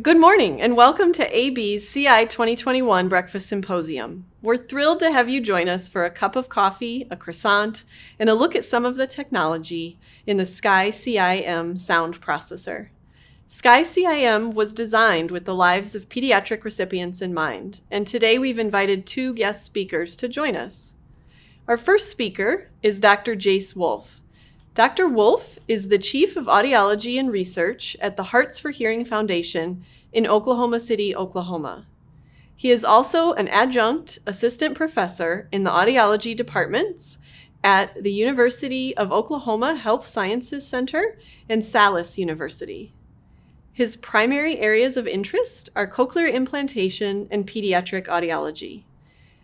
Good morning and welcome to AB's CI 2021 Breakfast Symposium. We're thrilled to have you join us for a cup of coffee, a croissant, and a look at some of the technology in the Sky CIM sound processor. Sky CIM was designed with the lives of pediatric recipients in mind, and today we've invited two guest speakers to join us. Our first speaker is Dr. Jace Wolf. Dr. Wolf is the Chief of Audiology and Research at the Hearts for Hearing Foundation in Oklahoma City, Oklahoma. He is also an adjunct assistant professor in the audiology departments at the University of Oklahoma Health Sciences Center and Salus University. His primary areas of interest are cochlear implantation and pediatric audiology.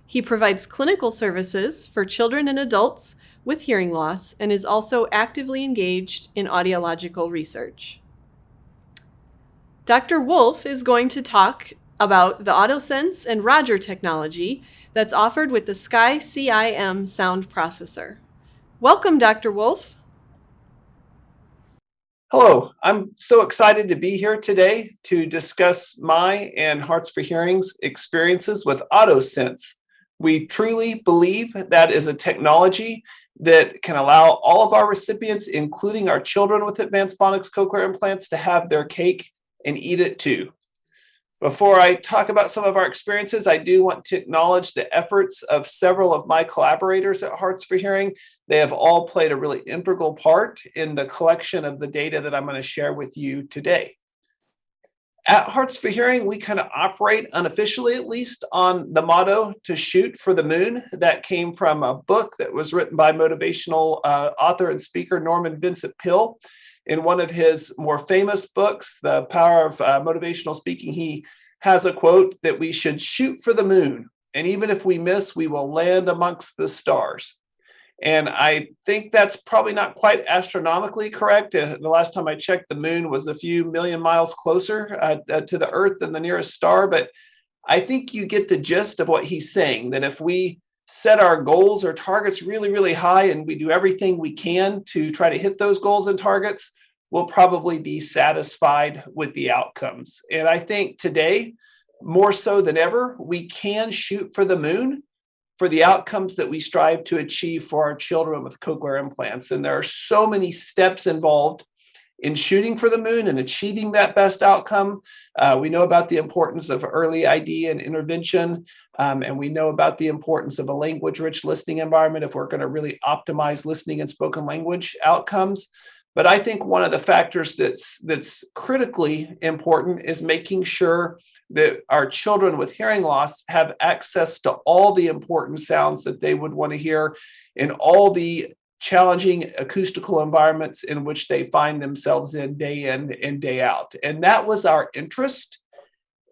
He provides clinical services for children and adults with hearing loss and is also actively engaged in audiological research. Dr. Wolf is going to talk about the AutoSense and Roger technology that's offered with the Sky CIM sound processor. Welcome, Dr. Wolf. Hello, I'm so excited to be here today to discuss my and Hearts for Hearing's experiences with AutoSense. We truly believe that is a technology that can allow all of our recipients, including our children with advanced phonics cochlear implants, to have their cake and eat it too. Before I talk about some of our experiences, I do want to acknowledge the efforts of several of my collaborators at Hearts for Hearing. They have all played a really integral part in the collection of the data that I'm going to share with you today. At Hearts for Hearing, we kind of operate unofficially, at least, on the motto to shoot for the moon. That came from a book that was written by motivational author and speaker Norman Vincent Peale. In one of his more famous books, The Power of Motivational Speaking, he has a quote that we should shoot for the moon. And even if we miss, we will land amongst the stars. And I think that's probably not quite astronomically correct. The last time I checked, the moon was a few million miles closer to the Earth than the nearest star. But I think you get the gist of what he's saying, that if we set our goals or targets really, really high and we do everything we can to try to hit those goals and targets, we'll probably be satisfied with the outcomes. And I think today, more so than ever, we can shoot for the moon for the outcomes that we strive to achieve for our children with cochlear implants. And there are so many steps involved in shooting for the moon and achieving that best outcome. We know about the importance of early ID and intervention, and we know about the importance of a language-rich listening environment if we're going to really optimize listening and spoken language outcomes. But I think one of the factors that's critically important is making sure that our children with hearing loss have access to all the important sounds that they would want to hear in all the challenging acoustical environments in which they find themselves in and day out. And that was our interest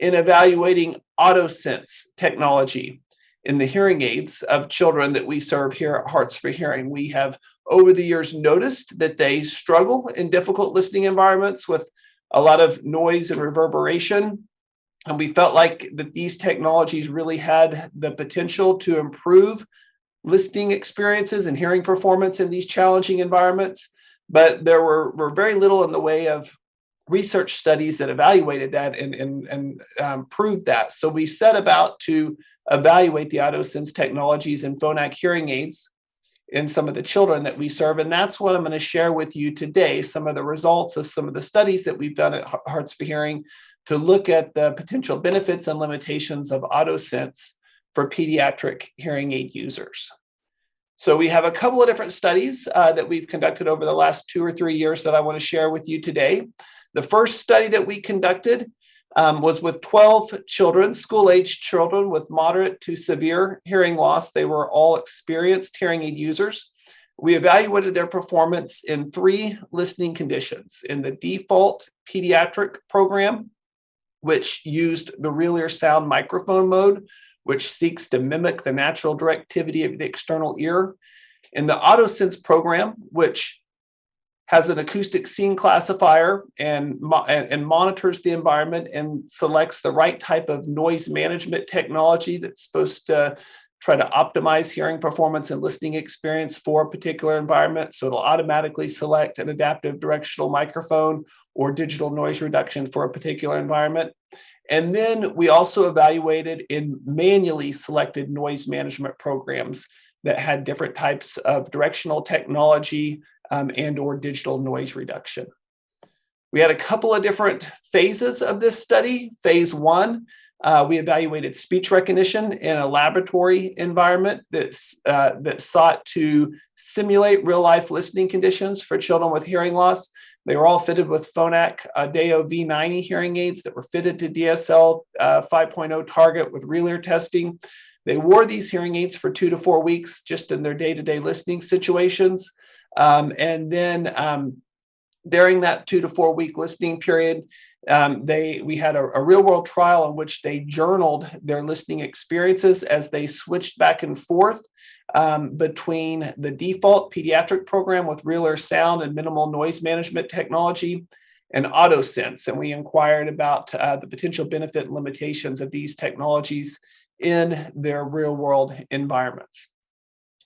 in evaluating AutoSense technology in the hearing aids of children that we serve here at Hearts for Hearing. We have over the years noticed that they struggle in difficult listening environments with a lot of noise and reverberation. And we felt like that these technologies really had the potential to improve listening experiences and hearing performance in these challenging environments. But there were very little in the way of research studies that evaluated that and proved that. So we set about to evaluate the AutoSense technologies in Phonak hearing aids in some of the children that we serve. And that's what I'm going to share with you today, some of the results of some of the studies that we've done at Hearts for Hearing to look at the potential benefits and limitations of AutoSense for pediatric hearing aid users. So we have a couple of different studies that we've conducted over the last 2 or 3 years that I want to share with you today. The first study that we conducted was with 12 children, school-aged children with moderate to severe hearing loss. They were all experienced hearing aid users. We evaluated their performance in 3 listening conditions: in the default pediatric program, which used the real ear sound microphone mode, which seeks to mimic the natural directivity of the external ear; in the AutoSense program, which has an acoustic scene classifier and monitors the environment and selects the right type of noise management technology that's supposed to try to optimize hearing performance and listening experience for a particular environment. So it'll automatically select an adaptive directional microphone or digital noise reduction for a particular environment. And then we also evaluated in manually selected noise management programs that had different types of directional technology and or digital noise reduction. We had a couple of different phases of this study. Phase one, we evaluated speech recognition in a laboratory environment that sought to simulate real-life listening conditions for children with hearing loss. They were all fitted with Phonak Deo V90 hearing aids that were fitted to DSL 5.0 target with real-ear testing. They wore these hearing aids for 2 to 4 weeks just in their day-to-day listening situations. And then during that 2 to 4 week listening period, we had a real world trial in which they journaled their listening experiences as they switched back and forth between the default pediatric program with real-ear sound and minimal noise management technology and AutoSense. And we inquired about the potential benefit and limitations of these technologies in their real world environments.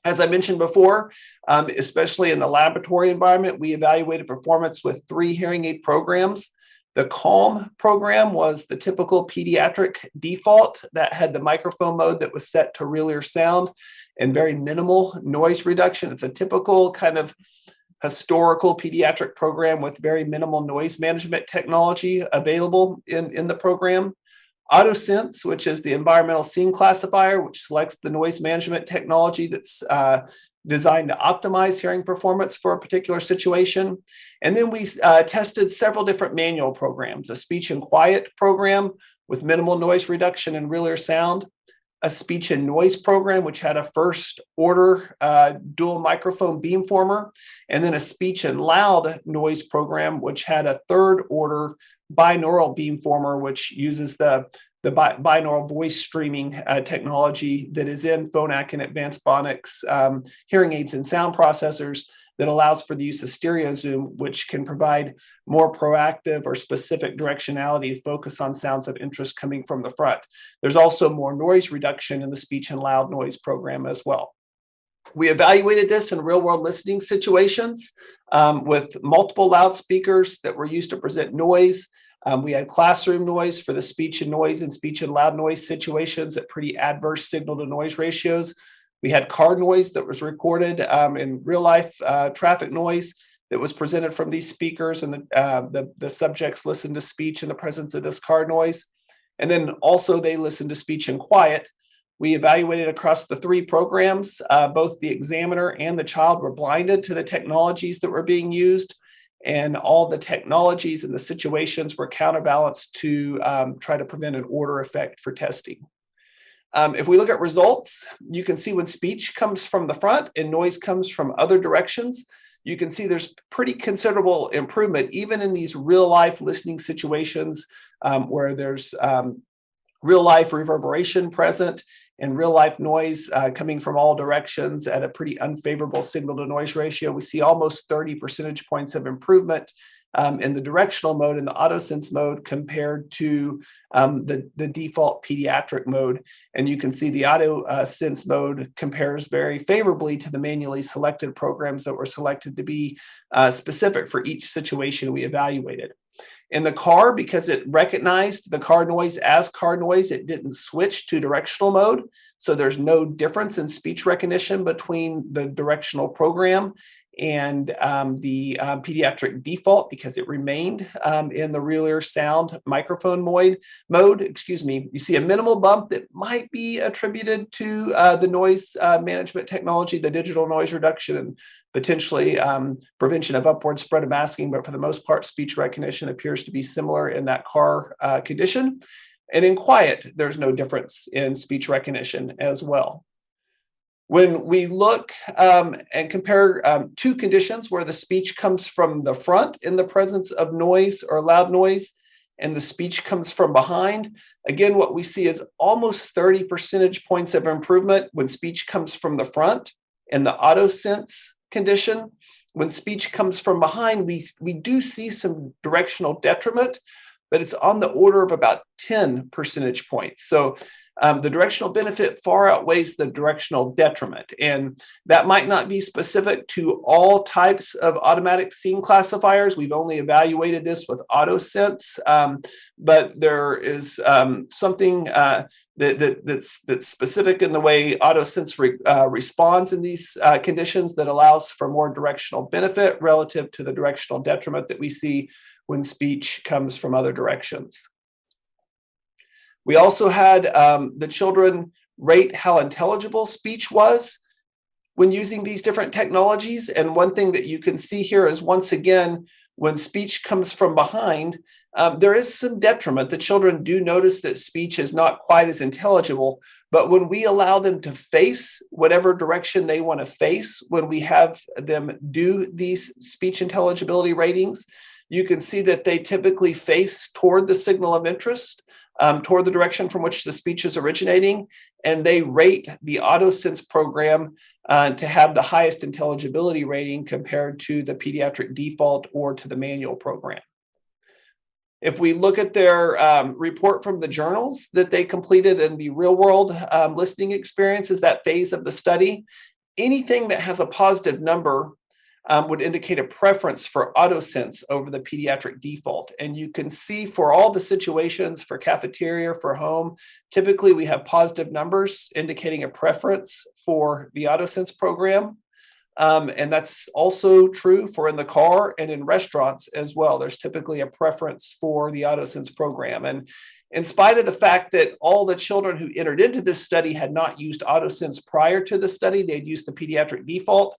As I mentioned before, especially in the laboratory environment, we evaluated performance with 3 hearing aid programs. The Calm program was the typical pediatric default that had the microphone mode that was set to real-ear sound and very minimal noise reduction. It's a typical kind of historical pediatric program with very minimal noise management technology available in the program. AutoSense, which is the environmental scene classifier, which selects the noise management technology that's designed to optimize hearing performance for a particular situation. And then we tested several different manual programs, a speech and quiet program with minimal noise reduction and real-ear sound, a speech and noise program, which had a first order dual microphone beamformer, and then a speech and loud noise program, which had a third order binaural beamformer, which uses the binaural voice streaming technology that is in Phonak and Advanced Phonics hearing aids and sound processors that allows for the use of stereo zoom, which can provide more proactive or specific directionality to focus on sounds of interest coming from the front. There's also more noise reduction in the speech and loud noise program as well. We evaluated this in real-world listening situations with multiple loudspeakers that were used to present noise. We had classroom noise for the speech and noise and speech and loud noise situations at pretty adverse signal-to-noise ratios. We had car noise that was recorded in real-life traffic noise that was presented from these speakers, and the subjects listened to speech in the presence of this car noise. And then also they listened to speech and quiet. We evaluated across the 3 programs. Both the examiner and the child were blinded to the technologies that were being used, and all the technologies and the situations were counterbalanced to try to prevent an order effect for testing. If we look at results, you can see when speech comes from the front and noise comes from other directions, you can see there's pretty considerable improvement, even in these real life listening situations where there's real life reverberation present and real life noise coming from all directions at a pretty unfavorable signal to noise ratio. We see almost 30 percentage points of improvement in the directional mode and the AutoSense mode compared to the default pediatric mode. And you can see the AutoSense mode compares very favorably to the manually selected programs that were selected to be specific for each situation we evaluated. In the car, because it recognized the car noise as car noise, it didn't switch to directional mode. So there's no difference in speech recognition between the directional program and the pediatric default, because it remained in the real-ear sound microphone mode. Excuse me. You see a minimal bump that might be attributed to the noise management technology, the digital noise reduction, and potentially prevention of upward spread of masking. But for the most part, speech recognition appears to be similar in that car condition. And in quiet, there's no difference in speech recognition as well. When we look and compare 2 conditions where the speech comes from the front in the presence of noise or loud noise, and the speech comes from behind, again, what we see is almost 30 percentage points of improvement when speech comes from the front in the AutoSense condition. When speech comes from behind, we do see some directional detriment, but it's on the order of about 10 percentage points. So the directional benefit far outweighs the directional detriment. And that might not be specific to all types of automatic scene classifiers. We've only evaluated this with AutoSense, but there is something that's specific in the way AutoSense responds in these conditions that allows for more directional benefit relative to the directional detriment that we see when speech comes from other directions. We also had the children rate how intelligible speech was when using these different technologies. And one thing that you can see here is, once again, when speech comes from behind, there is some detriment. The children do notice that speech is not quite as intelligible, but when we allow them to face whatever direction they want to face, when we have them do these speech intelligibility ratings, you can see that they typically face toward the signal of interest, toward the direction from which the speech is originating, and they rate the AutoSense program to have the highest intelligibility rating compared to the pediatric default or to the manual program. If we look at their report from the journals that they completed in the real world listening experiences, that phase of the study, anything that has a positive number would indicate a preference for AutoSense over the pediatric default. And you can see for all the situations, for cafeteria, for home, typically we have positive numbers indicating a preference for the AutoSense program. And that's also true for in the car and in restaurants as well. There's typically a preference for the AutoSense program. And in spite of the fact that all the children who entered into this study had not used AutoSense prior to the study, they'd used the pediatric default.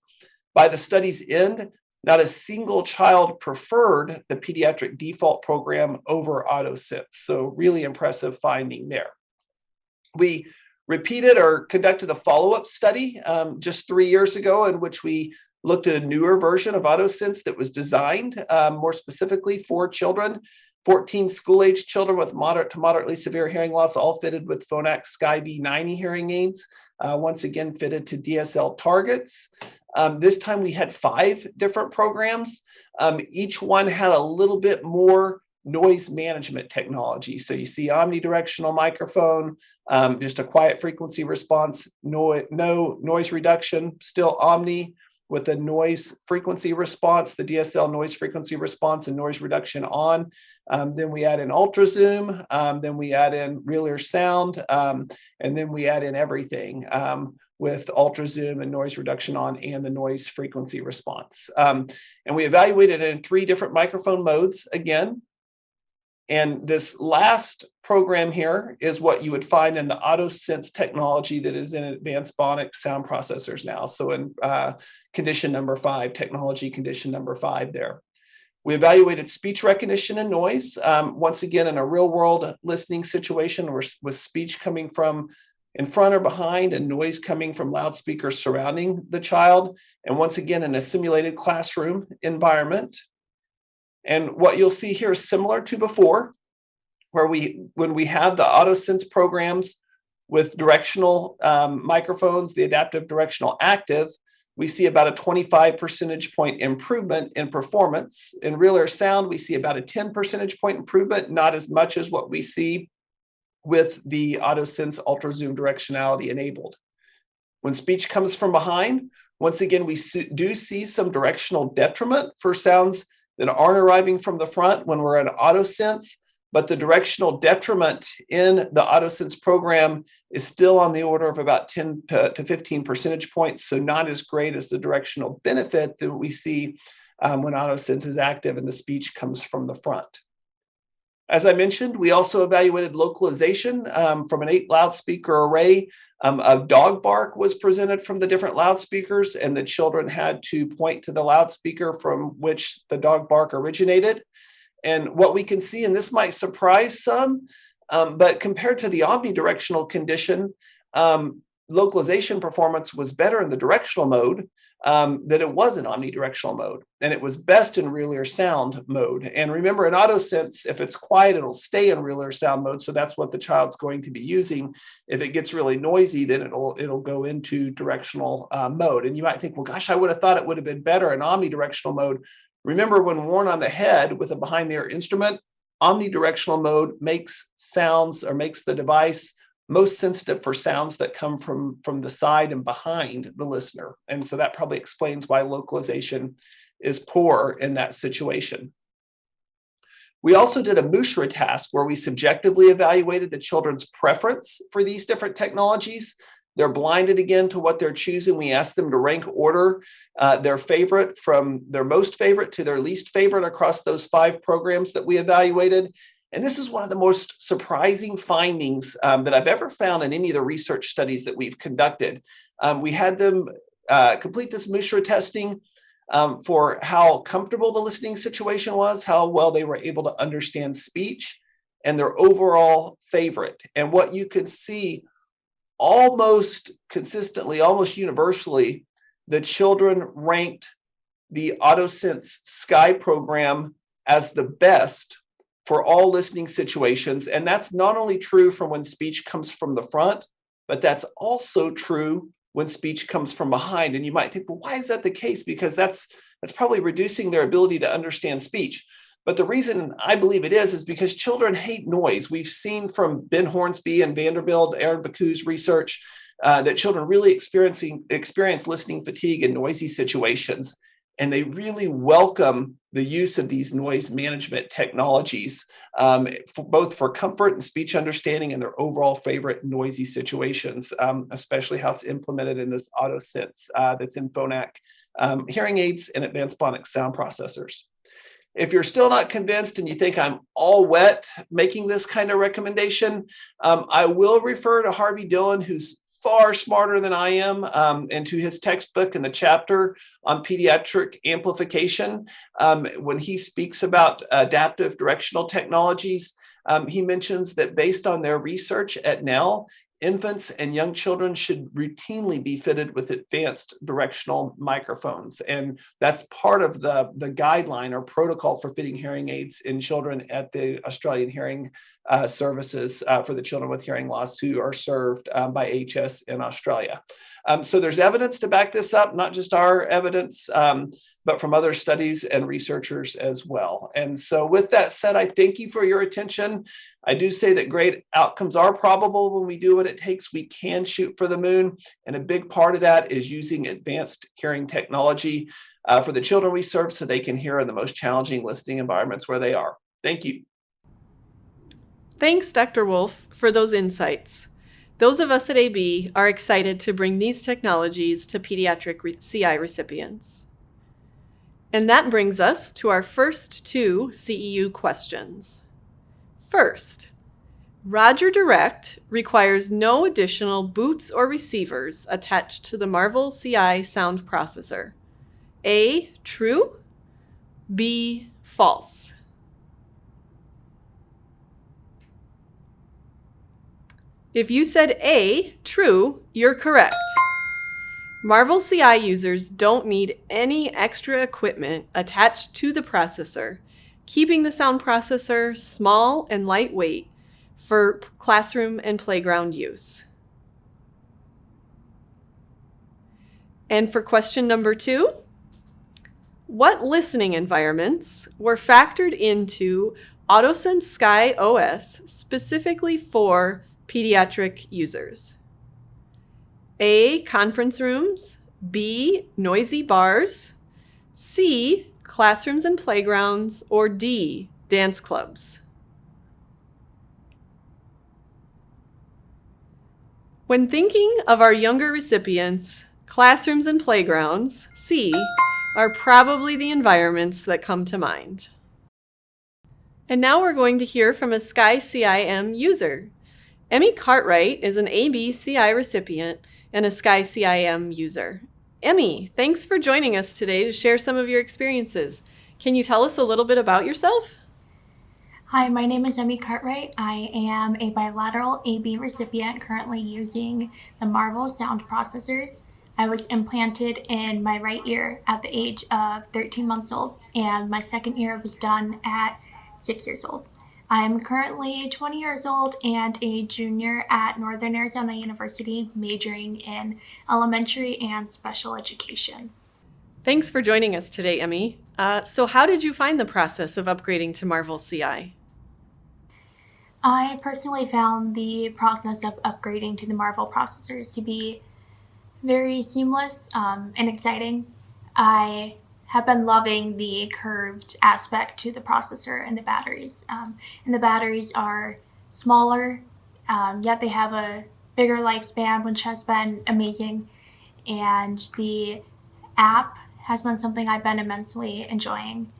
By the study's end, not a single child preferred the pediatric default program over AutoSense. So really impressive finding there. We repeated or conducted a follow-up study just 3 years ago, in which we looked at a newer version of AutoSense that was designed more specifically for children. 14 school-age children with moderate to moderately severe hearing loss, all fitted with Phonak Sky V90 hearing aids, once again fitted to DSL targets. This time we had 5 different programs. Each one had a little bit more noise management technology. So you see omnidirectional microphone, just a quiet frequency response, no noise reduction, still omni with a noise frequency response, the DSL noise frequency response and noise reduction on. Then we add in ultra zoom, then we add in real ear sound, and then we add in everything with ultra zoom and noise reduction on and the noise frequency response. And we evaluated it in 3 different microphone modes again. And this last program here is what you would find in the AutoSense technology that is in advanced Bionic sound processors now. So in condition number 5, technology condition number 5 there. We evaluated speech recognition and noise, once again in a real world listening situation with speech coming from in front or behind and noise coming from loudspeakers surrounding the child. And once again, in a simulated classroom environment. And what you'll see here is similar to before, where when we have the AutoSense programs with directional microphones, the adaptive directional active, we see about a 25 percentage point improvement in performance. In real ear sound, we see about a 10 percentage point improvement, not as much as what we see with the AutoSense ultra zoom directionality enabled. When speech comes from behind, once again, we do see some directional detriment for sounds that aren't arriving from the front when we're in AutoSense, but the directional detriment in the AutoSense program is still on the order of about 10 to 15 percentage points, so not as great as the directional benefit that we see when AutoSense is active and the speech comes from the front. As I mentioned, we also evaluated localization from an 8 loudspeaker array. A dog bark was presented from the different loudspeakers, and the children had to point to the loudspeaker from which the dog bark originated. And what we can see, and this might surprise some, but compared to the omnidirectional condition, localization performance was better in the directional mode than it was in omnidirectional mode. And it was best in real ear sound mode. And remember, in AutoSense, if it's quiet, it'll stay in real ear sound mode. So that's what the child's going to be using. If it gets really noisy, then it'll go into directional mode. And you might think, well, gosh, I would have thought it would have been better in omnidirectional mode. Remember, when worn on the head with a behind the ear instrument, omnidirectional mode makes sounds or makes the device most sensitive for sounds that come from the side and behind the listener. And so that probably explains why localization is poor in that situation. We also did a Mushra task where we subjectively evaluated the children's preference for these different technologies. They're blinded again to what they're choosing. We asked them to rank order their favorite from their most favorite to their least favorite across those 5 programs that we evaluated. And this is one of the most surprising findings that I've ever found in any of the research studies that we've conducted. We had them complete this Mushra testing for how comfortable the listening situation was, how well they were able to understand speech, and their overall favorite. And what you could see almost consistently, almost universally, the children ranked the AutoSense Sky program as the best for all listening situations. And that's not only true from when speech comes from the front, but that's also true when speech comes from behind. And you might think, well, why is that the case? Because that's probably reducing their ability to understand speech. But the reason I believe it is because children hate noise. We've seen from Ben Hornsby and Vanderbilt, Aaron Baku's research, that children really experience listening fatigue in noisy situations. And they really welcome the use of these noise management technologies, both for comfort and speech understanding and their overall favorite noisy situations, especially how it's implemented in this AutoSense that's in Phonak hearing aids and advanced phonics sound processors. If you're still not convinced and you think I'm all wet making this kind of recommendation, I will refer to Harvey Dillon, who's far smarter than I am, and to his textbook and the chapter on pediatric amplification. When he speaks about adaptive directional technologies, he mentions that based on their research at Nell, infants and young children should routinely be fitted with advanced directional microphones. And that's part of the guideline or protocol for fitting hearing aids in children at the Australian Hearing Services for the children with hearing loss who are served by HS in Australia. So there's evidence to back this up, not just our evidence, but from other studies and researchers as well. And so with that said, I thank you for your attention. I do say that great outcomes are probable when we do what it takes. We can shoot for the moon. And a big part of that is using advanced hearing technology for the children we serve so they can hear in the most challenging listening environments where they are. Thank you. Thanks, Dr. Wolf, for those insights. Those of us at AB are excited to bring these technologies to pediatric CI recipients. And that brings us to our first 2 CEU questions. First, Roger Direct requires no additional boots or receivers attached to the Marvel CI sound processor. A, true? B, false? If you said A, true, you're correct. Marvel CI users don't need any extra equipment attached to the processor, keeping the sound processor small and lightweight for classroom and playground use. And for question number 2, what listening environments were factored into AutoSense Sky OS specifically for pediatric users? A, conference rooms. B, noisy bars. C, classrooms and playgrounds. Or D, dance clubs. When thinking of our younger recipients, classrooms and playgrounds, C, are probably the environments that come to mind. And now we're going to hear from a Sky CIM user. Emmy Cartwright is an AB CI recipient and a Sky CIM user. Emmy, thanks for joining us today to share some of your experiences. Can you tell us a little bit about yourself? Hi, my name is Emmy Cartwright. I am a bilateral AB recipient currently using the Marvel sound processors. I was implanted in my right ear at the age of 13 months old, and my second ear was done at 6 years old. I'm currently 20 years old and a junior at Northern Arizona University, majoring in elementary and special education. Thanks for joining us today, Emmy. So how did you find the process of upgrading to Marvel CI? I personally found the process of upgrading to the Marvel processors to be very seamless and exciting. I have been loving the curved aspect to the processor and the batteries. And the batteries are smaller, yet they have a bigger lifespan, which has been amazing. And the app has been something I've been immensely enjoying.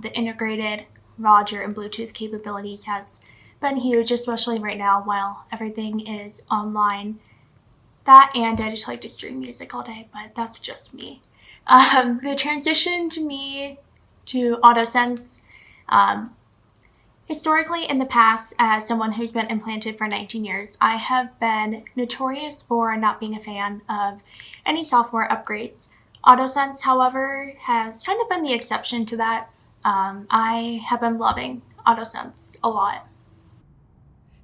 The integrated Roger and Bluetooth capabilities has been huge, especially right now while everything is online. That and I just like to stream music all day, but that's just me. The transition to me to AutoSense, um, historically in the past, as someone who's been implanted for 19 years, I have been notorious for not being a fan of any software upgrades. AutoSense, however, has kind of been the exception to that. I have been loving AutoSense a lot.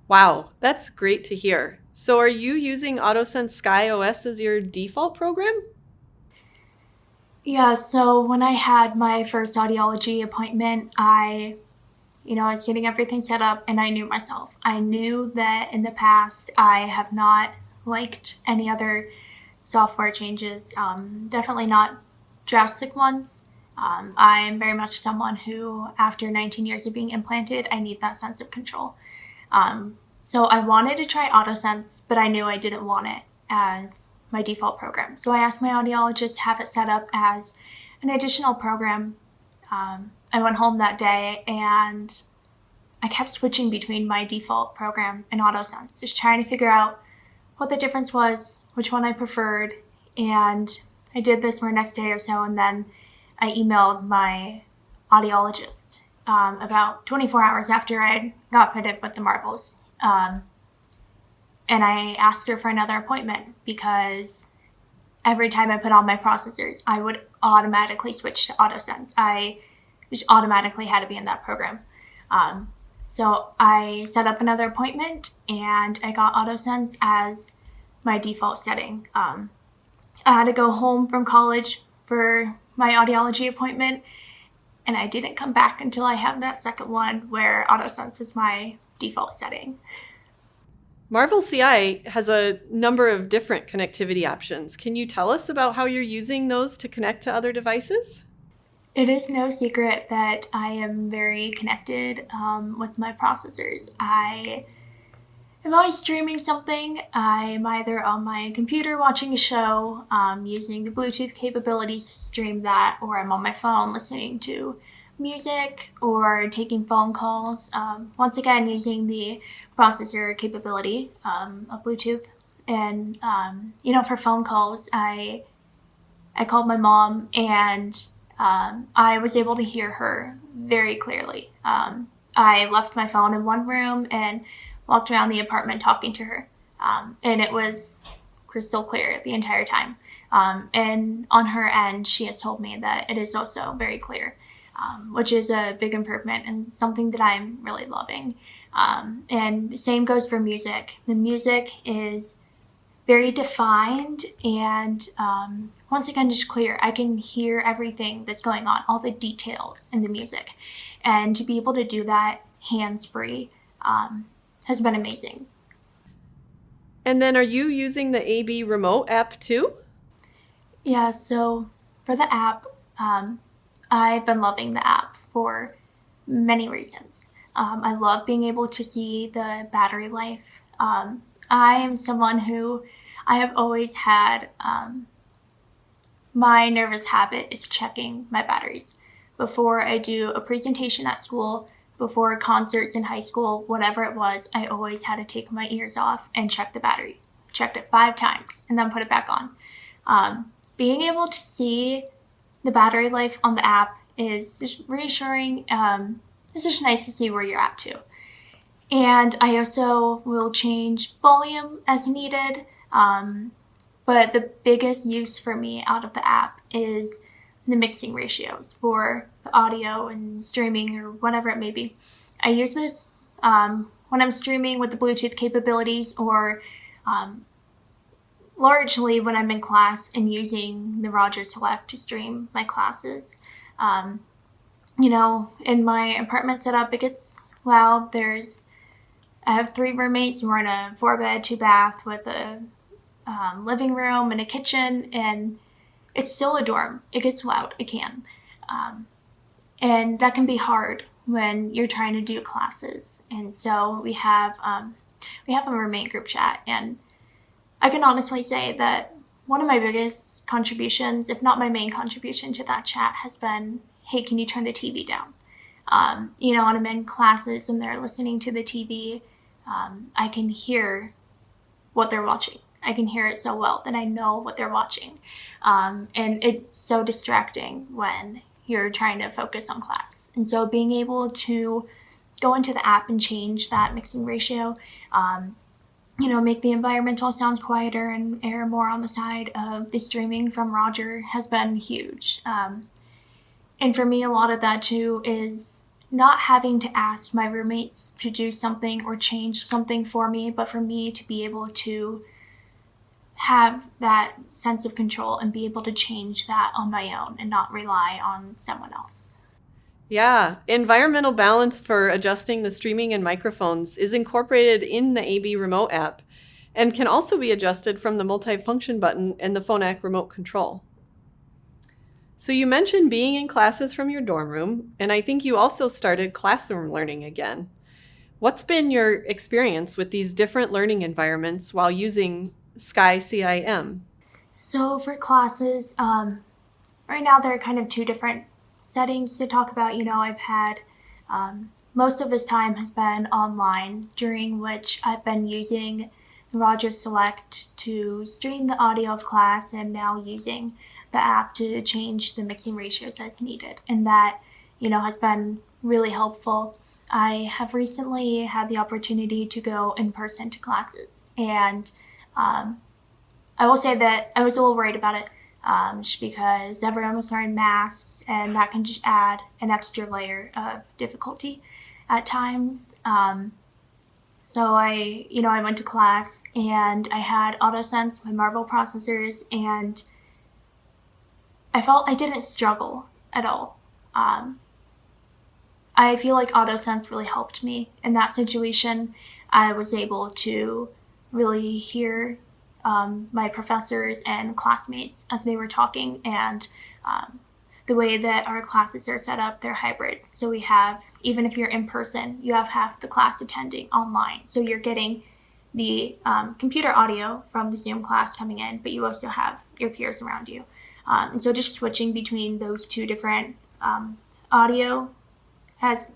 Wow, that's great to hear. So are you using AutoSense Sky OS as your default program? Yeah, so when I had my first audiology appointment, I was getting everything set up and I knew myself. I knew that in the past I have not liked any other software changes, definitely not drastic ones. I'm very much someone who, after 19 years of being implanted, I need that sense of control. So I wanted to try AutoSense, but I knew I didn't want it as my default program. So I asked my audiologist to have it set up as an additional program. I went home that day and I kept switching between my default program and AutoSense, just trying to figure out what the difference was, which one I preferred. And I did this for the next day or so, and then I emailed my audiologist about 24 hours after I got fitted with the Marvels. And I asked her for another appointment because every time I put on my processors, I would automatically switch to AutoSense. I just automatically had to be in that program. So I set up another appointment and I got AutoSense as my default setting. I had to go home from college for my audiology appointment, and I didn't come back until I had that second one where AutoSense was my default setting. Marvel CI has a number of different connectivity options. Can you tell us about how you're using those to connect to other devices? It is no secret that I am very connected with my processors. I am always streaming something. I'm either on my computer watching a show, using the Bluetooth capabilities to stream that, or I'm on my phone listening to music or taking phone calls. Once again, using the processor capability of Bluetooth. And, for phone calls, I called my mom and I was able to hear her very clearly. I left my phone in one room and walked around the apartment talking to her. And it was crystal clear the entire time. And on her end, she has told me that it is also very clear, which is a big improvement and something that I'm really loving. And the same goes for music. The music is very defined and once again just clear. I can hear everything that's going on, all the details in the music, and to be able to do that hands-free has been amazing. And then are you using the AB Remote app too? Yeah, so for the app, I've been loving the app for many reasons. I love being able to see the battery life. I am someone who I have always had my nervous habit is checking my batteries. Before I do a presentation at school, before concerts in high school, whatever it was, I always had to take my ears off and check the battery. Checked it 5 times and then put it back on. Being able to see the battery life on the app is just reassuring. It's just nice to see where you're at too. And I also will change volume as needed. But the biggest use for me out of the app is the mixing ratios for the audio and streaming or whatever it may be. I use this when I'm streaming with the Bluetooth capabilities or largely when I'm in class and using the Roger Select to stream my classes. In my apartment setup, it gets loud. There's I have 3 roommates, and we're in a 4-bed, 2-bath with a living room and a kitchen, and it's still a dorm. It gets loud. It can. And that can be hard when you're trying to do classes. And so we have a roommate group chat, and I can honestly say that one of my biggest contributions, if not my main contribution to that chat, has been, hey, can you turn the TV down? When I'm in classes and they're listening to the TV, I can hear what they're watching. I can hear it so well that I know what they're watching. And it's so distracting when you're trying to focus on class. And so being able to go into the app and change that mixing ratio, make the environmental sounds quieter and err more on the side of the streaming from Roger has been huge. And for me, a lot of that too is not having to ask my roommates to do something or change something for me, but for me to be able to have that sense of control and be able to change that on my own and not rely on someone else. Yeah, environmental balance for adjusting the streaming and microphones is incorporated in the AB Remote app and can also be adjusted from the multifunction button and the Phonak remote control. So you mentioned being in classes from your dorm room, and I think you also started classroom learning again. What's been your experience with these different learning environments while using Sky CIM? So for classes, right now there are kind of 2 different settings to talk about. I've had most of this time has been online, during which I've been using Roger Select to stream the audio of class, and now using the app to change the mixing ratios as needed. And that, has been really helpful. I have recently had the opportunity to go in person to classes, and I will say that I was a little worried about it, just because everyone was wearing masks, and that can just add an extra layer of difficulty at times. So I went to class, and I had AutoSense, my Marvel processors, and I felt I didn't struggle at all. I feel like AutoSense really helped me in that situation. I was able to really hear my professors and classmates as they were talking, and the way that our classes are set up, they're hybrid. So we have, even if you're in person, you have half the class attending online. So you're getting the computer audio from the Zoom class coming in, but you also have your peers around you. And so just switching between those 2 different audio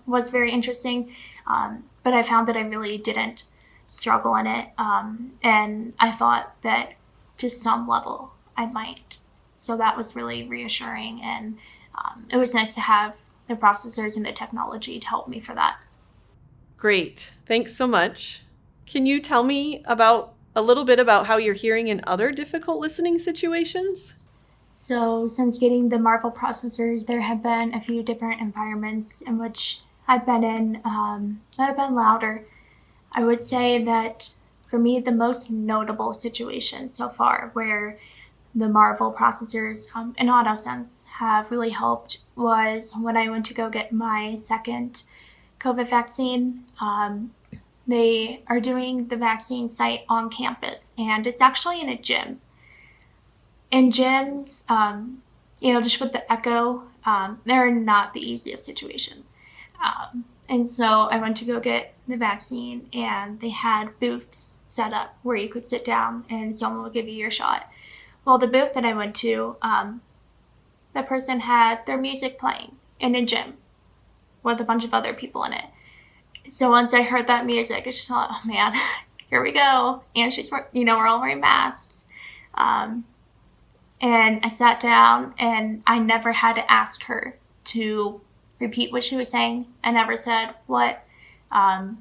was very interesting, but I found that I really didn't struggle in it, and I thought that to some level I might. So that was really reassuring, and it was nice to have the processors and the technology to help me for that. Great. Thanks so much. Can you tell me a little bit about how you're hearing in other difficult listening situations? So since getting the Marvel processors, there have been a few different environments in which I've been in that have been louder. I would say that for me, the most notable situation so far where the Marvel processors and AutoSense have really helped was when I went to go get my second COVID vaccine. They are doing the vaccine site on campus, and it's actually in a gym. In gyms, just with the echo, they're not the easiest situation. And so I went to go get the vaccine, and they had booths set up where you could sit down and someone would give you your shot. Well, the booth that I went to, the person had their music playing in a gym with a bunch of other people in it. So once I heard that music, I just thought, oh man, here we go. And we're all wearing masks. And I sat down, and I never had to ask her to repeat what she was saying. I never said what. I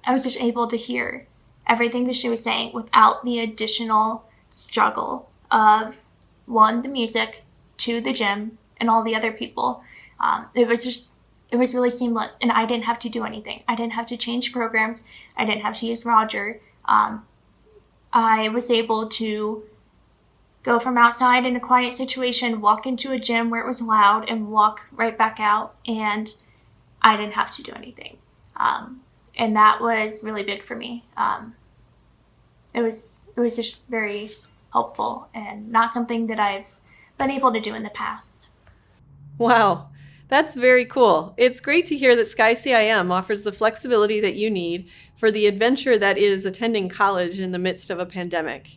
was just able to hear everything that she was saying without the additional struggle of, 1, the music, 2, the gym, and all the other people. It was really seamless, and I didn't have to do anything. I didn't have to change programs. I didn't have to use Roger. I was able to go from outside in a quiet situation, walk into a gym where it was loud, and walk right back out, and I didn't have to do anything. and that was really big for me. It was just very helpful and not something that I've been able to do in the past. Wow, that's very cool. It's great to hear that SkyCIM offers the flexibility that you need for the adventure that is attending college in the midst of a pandemic.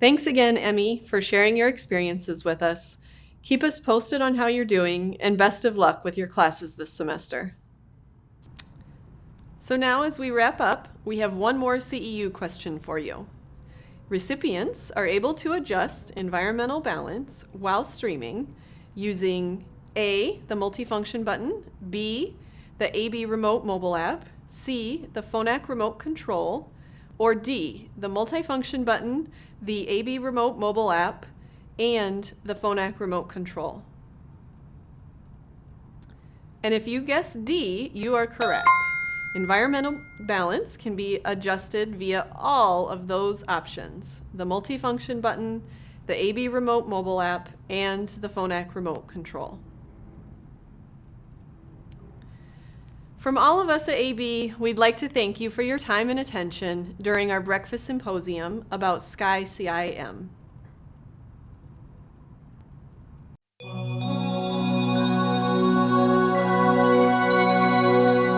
Thanks again, Emmy, for sharing your experiences with us. Keep us posted on how you're doing, and best of luck with your classes this semester. So now, as we wrap up, we have one more CEU question for you. Recipients are able to adjust environmental balance while streaming using A, the multifunction button, B, the AB Remote mobile app, C, the Phonak remote control, or D, the multifunction button, the AB Remote mobile app, and the Phonak remote control. And if you guess D, you are correct. Environmental balance can be adjusted via all of those options: the multifunction button, the AB Remote mobile app, and the Phonak remote control. From all of us at AB, we'd like to thank you for your time and attention during our breakfast symposium about SkyCIM.